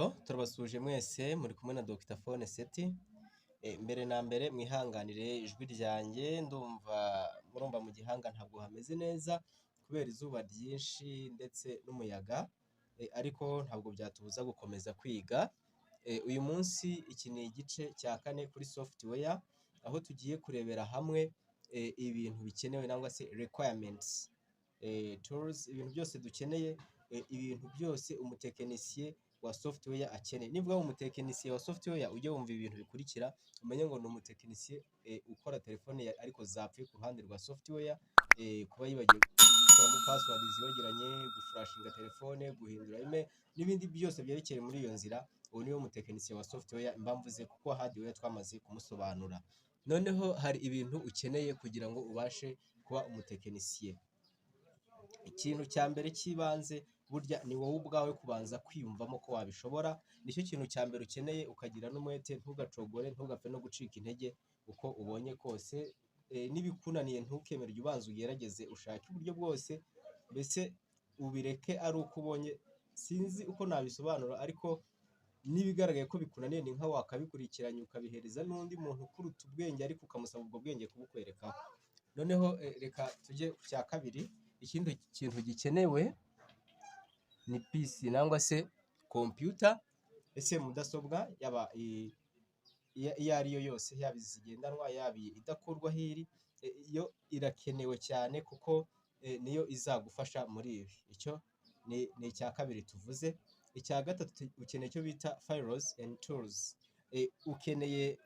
turabasuje mwese muri kumwe na Dr Phone Seti. Mbere na mbere mwihanganire ijwi ryanjye, murumva mu gihanga ntabwo hameze neza kubera izuba ryinshi ndetse n'umuyaga, ariko ntabwo byatubuza gukomeza kwiga. Uyu munsi iki ni igice cya kane kuri software, aho tugiye kurebera hamwe ibintu bikenewe nangwa se requirements, tools, ibintu byose dukeneye, ibintu byose umutekinisiye wa software akeneye. Nivuga umutekinisiye wa software ujye wumva ibintu bikurikira, umenye ngo ni umutekinisiye ukora telefone ariko zapfuye ku ruhande rwa software, kuba yibagiwe gukuramo password zibagiranye, guflashinga telefone, guhindura email n'ibindi byose byerekeye muri iyo nzira. Uwo niwe mutekinisiye wa software mbamvuze, kuko hardware twamaze kumusobanura. Noneho hari ibintu ukeneye kugira ngo ubashe kuba umutekinisiye. Ikintu cya mbere cy'ibanze burya ni wowe ubwawe kubanza kwiyumvamo ko wabishobora. Nicyo kintu cya mbere ukeneye, ukagira n'umwete, ntugacogore, ntugapfe no gucika intege uko ubonye kose. Nibikunaniye ntukemere, jya ubanza ugerageze, ushake uburyo bwose, mbese ubireke ari uko ubonye. Sinzi uko nabisobanura, ariko nibigaragaye ko bikunaniye ni nka wakabikurikiranye ukabihereza n'undi muntu ukuruta ubwenge, ariko ukamusaba ubwo bwenge kubukwerekaho. Noneho reka tujye ku cya kabiri. Ikindi kintu gikenewe ni PC nangwa se computer, ese mudasobwa yaba iyo ariyo yose, yaba izigendanwa yaba idakurwaho iri, iyo irakenewe cyane kuko niyo izagufasha muri ibi. Icyo ni icya kabiri tuvuze. Icya gatatu ukeneye icyo bita files and tools. Ukeneye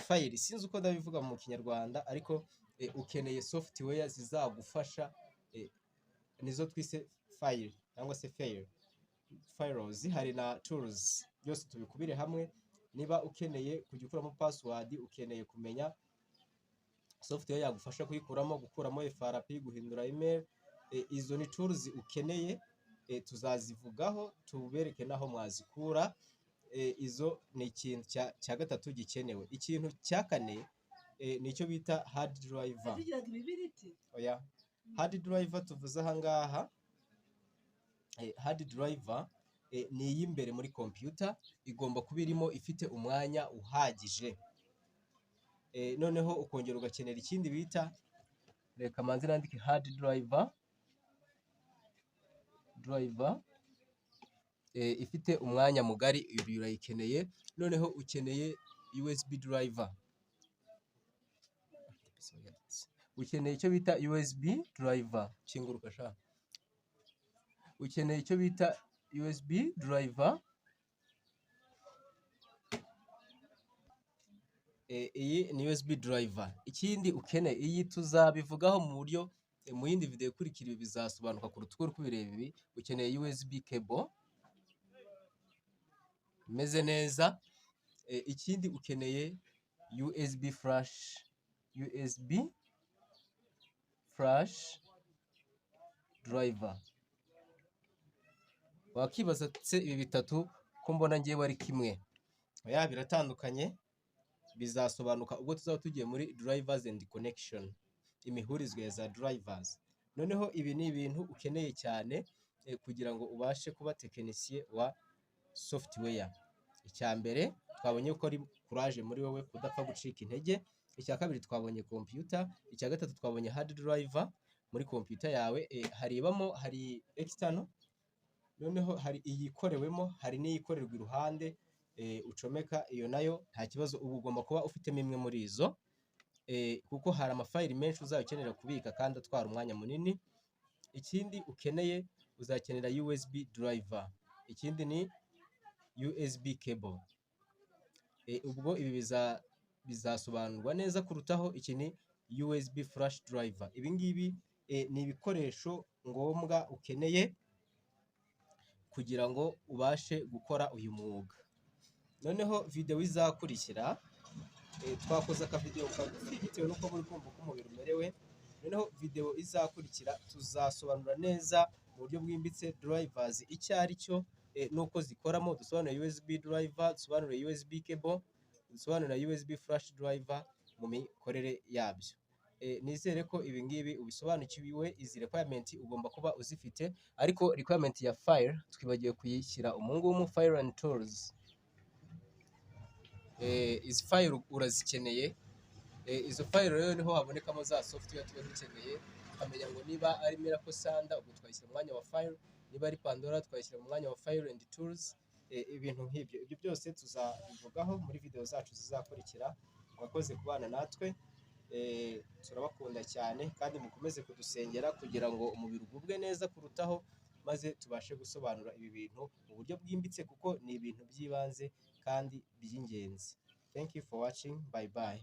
file, sinzi uko ndabivuga mu kinyarwanda, ariko ukeneye software zizagufasha, nizo twise file cyangwa se files. Hari na tools, byose tubikubire hamwe. Niba ukeneye kujya ukuramo password, ukeneye kumenya software yagufasha kuyikuramo, gukuramo FRP, guhindura email, izo ni tools ukeneye. Tuzazivugaho tubereke naho mwazikura. Izo ni ikintu cya gatatu gikenewe. Ikintu cya kane nicyo bita hard drive. Oya, hard drive tuvuze aha ngaha, hard drive ni iy'imbere muri computer, igomba kuba irimo, ifite umwanya uhagije. Noneho ukongera ugakenera ikindi bita, reka manze nandike hard drive, ifite umwanya mugari, ibi urayikeneye. Noneho ukeneye USB drive, ukeneye icyo bita USB drive, kinguruka sha, ukeneye icyo bita USB drive. Iyi ni USB drive. Ikindi ukeneye, iyi tuzabivugaho mu buryo, mu yindi video ikurikira, ibi bizasobanuka kuruta uko uri kubireba ibi. Ukeneye USB cable imeze neza. Ikindi ukeneye USB flash drive. Wakibaza se ibi bitatu ko mbona ngiye wari kimwe? Oya, biratandukanye, bizasobanuka ubwo tuzaba tugiye muri drivers and connection, imihurizwe za drivers. Noneho ibi ni ibintu ukeneye cyane kugira ngo ubashe kuba tekinisiye wa software. Icya mbere twabonye ko ari courage muri wowe, kudapfa gucika intege. Icya kabiri twabonye computer. Icya gatatu twabonye hard drive muri computer yawe. Hari external, noneho hari iyikorewemo, hari n'iyikorerwa iruhande, ucomeka. Iyo nayo nta kibazo, ubu ugomba kuba ufitemo imwe muri izo, kuko hari amafayili menshi uzakenera kubika kandi atwara umwanya munini. Ikindi ukeneye, uzakenera USB drive. Ikindi ni USB cable. Ubwo ibi bizasobanurwa neza kurutaho. Iki ni USB flash drive. Ibi ngibi ni ibikoresho ngombwa ukeneye kugira ngo ubashe gukora uyu mwuga. Noneho video izakurikira, twakoze akavideo kagufi bitewe n'uko muri kumva uko umubiri umerewe. Noneho video izakurikira tuzasobanura neza mu buryo bwimbitse drivers icyo ari cyo, nuko zikoramo. Dusobanura USB drive, dusobanura USB cable, dusobanura USB flash drive mu mikorere yabyo. nizere ko ibi ngibi ubisobanukiwe. Izi requirement ugomba kuba uzifite, ariko requirement ya file twibagiwe kuyishyira umungumu, file and tools. Izi file urazikeneye. Izo file rero niho habonekamo za software tuba dukeneye, tukamenya ngo niba ari Miracle Sanda ubwo twayishyira mu mwanya wa file, niba ari Pandora twayishyira mu mwanya wa file and tools. Ibintu nk'ibyo, ibyo byose tuzabivugaho muri video zacu zizakurikira. Mwakoze kubana natwe, turabakunda cyane kandi mukomeze kudusengera kugira ngo umubiri ugubwe neza kurutaho, maze tubashe gusobanura ibi bintu mu buryo bwimbitse kuko ni ibintu by'ibanze kandi by'ingenzi. Thank you for watching. Bye bye.